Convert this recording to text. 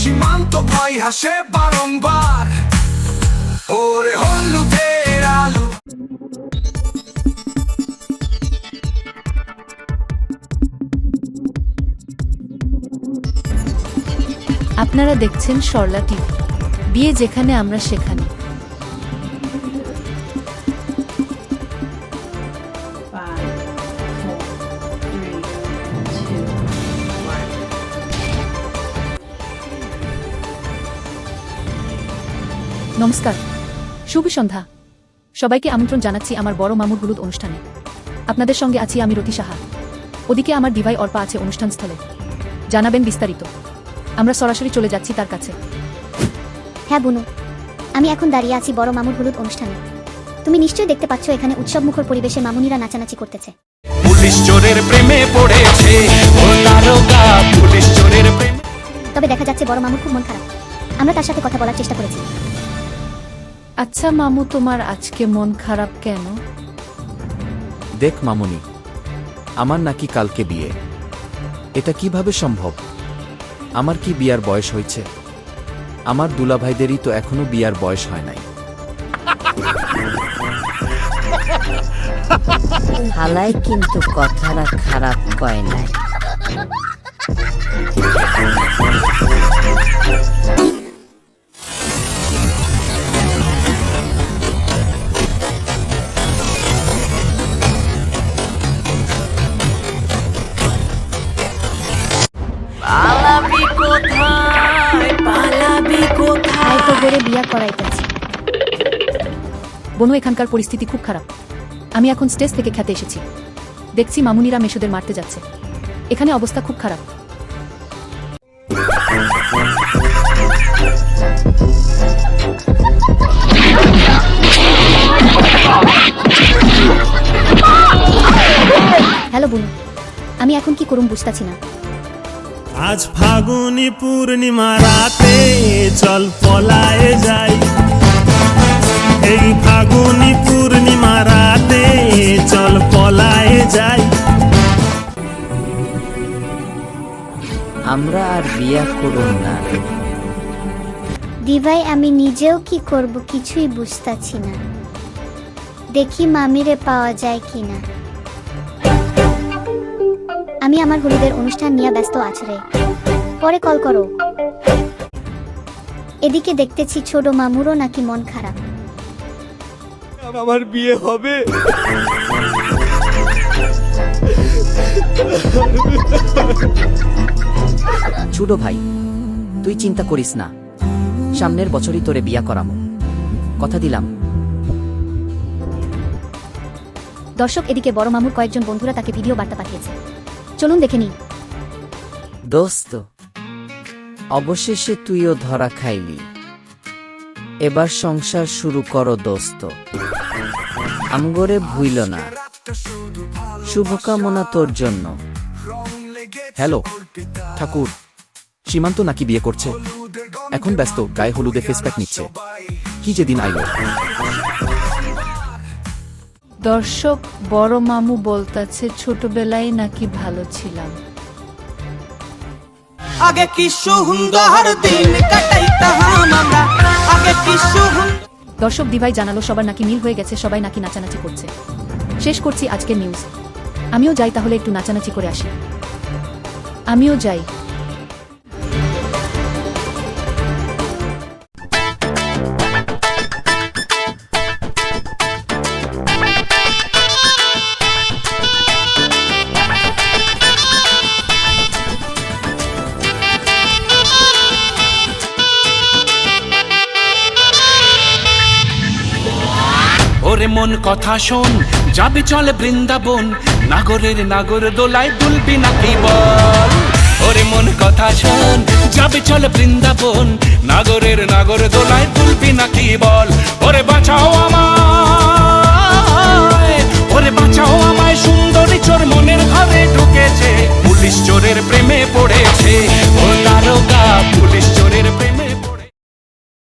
সীমান্ত ভয় হাসে বারংবার, ওরে হলুদের আলো। আপনারা দেখছেন সরলা টিভি, বিয়ে যেখানে আমরা সেখানে। নমস্কার, শুভ সন্ধ্যা। সবাইকে আমন্ত্রণ জানাচ্ছি আমার বড় মামুর হলুদ অনুষ্ঠানে। আপনাদের সঙ্গে আছি আমি রতি সাহা। ওদিকে আমার দিভাই অর্পা আছে অনুষ্ঠানস্থলে, জানাবেন বিস্তারিত। আমরা সরাসরি চলে যাচ্ছি তার কাছে। হ্যাঁ বুনু, আমি এখন দাঁড়িয়ে আছি বড় মামুর হলুদ অনুষ্ঠানে। তুমি নিশ্চয়ই দেখতে পাচ্ছ এখানে উৎসবমুখর পরিবেশে মামুনিরা নাচানাচি করতেছে। পুলিশ চোরের প্রেমে পড়েছে, ও তারকা পুলিশ চোরের প্রেমে। তবে দেখা যাচ্ছে বড় মামুর খুব মন খারাপ। আমরা তার সাথে কথা বলার চেষ্টা করেছি। আচ্ছা মামু, তোমার আজকে মন খারাপ কেন? দেখ মামুনি, আমার নাকি কালকে বিয়ে। এটা কিভাবে সম্ভব? আমার কি বিয়ার বয়স হয়েছে? আমার দুলাভাইদেরই তো এখনো বিয়ার বয়স হয় নাই। হালাই কিন্তু কথাটা খারাপ কয় নাই। পালাবি কোথায়, পালাবি কোথায়? তো গড়ে বিয়া করাইতেছি। বনু, এখানকার পরিস্থিতি খুব খারাপ। আমি এখন স্টেজ থেকে খেতে এসেছি, দেখছি মামুনিরা মেশোদের মারতে যাচ্ছে। এখানে অবস্থা খুব খারাপ। হ্যালো বুনু, আমি এখন কি করুম বুঝতাছি না। আজ ফাগুনি পূর্ণিমা রাতে চল পলায়ে যাই। এই ফাগুনি পূর্ণিমা রাতে চল পলায়ে যাই। আমরা আর বিয়া করুম না। দিভাই, আমি নিজেও কি করব কিছুই বুঝতাছি না। দেখি মামিরে পাওয়া যায় কিনা। আমি আমার হলুদের অনুষ্ঠান নিয়ে ব্যস্ত আছি রে, পরে কল করো। এদিকে দেখতেছি ছোট মামুরও নাকি মন খারাপ। আমার বিয়ে হবে। ছোট ভাই, তুই চিন্তা করিস না, সামনের বছরই তোরে বিয়া করামু, কথা দিলাম। দর্শক, এদিকে বড় মামুর কয়েকজন বন্ধুরা তাকে ভিডিও বার্তা পাঠিয়েছে, চলুন দেখে নিই। দোস্ত, অবশেষে তুইও ধরা খাইলি। এবার সংসার শুরু করো দোস্ত, আমগরে ভুইল না। শুভকামনা তোর জন্য। হ্যালো ঠাকুর, সীমান্ত নাকি বিয়ে করছে? এখন ব্যস্ত, গায়ে হলুদে ফেস প্যাক নিচ্ছে। কি যেদিন আইলো। দর্শক, বড় মামু বলতাছে ছোটবেলায় নাকি ভালো ছিলাম। আগে কি সুন্দর দিন কাটাইতাম আমরা, আগে কি সুন্দর। দর্শক, দিভাই জানালো সবার নাকি মিল হয়ে গেছে, সবাই নাকি নাচানাচি করছে। শেষ করছি আজকের নিউজ। আমিও যাই তাহলে, একটু নাচানাচি করে আসি। আমিও যাই। ওরে মন কথা শোন, যাবে চলে বৃন্দাবন, নাগরের নাগর দোলায় দুলবি নাকি বল। ওরে মন কথা শোন, যাবে চলে বৃন্দাবন, নাগরের নাগর দোলায় দুলবি নাকি বল। ওরে বাঁচাও আমার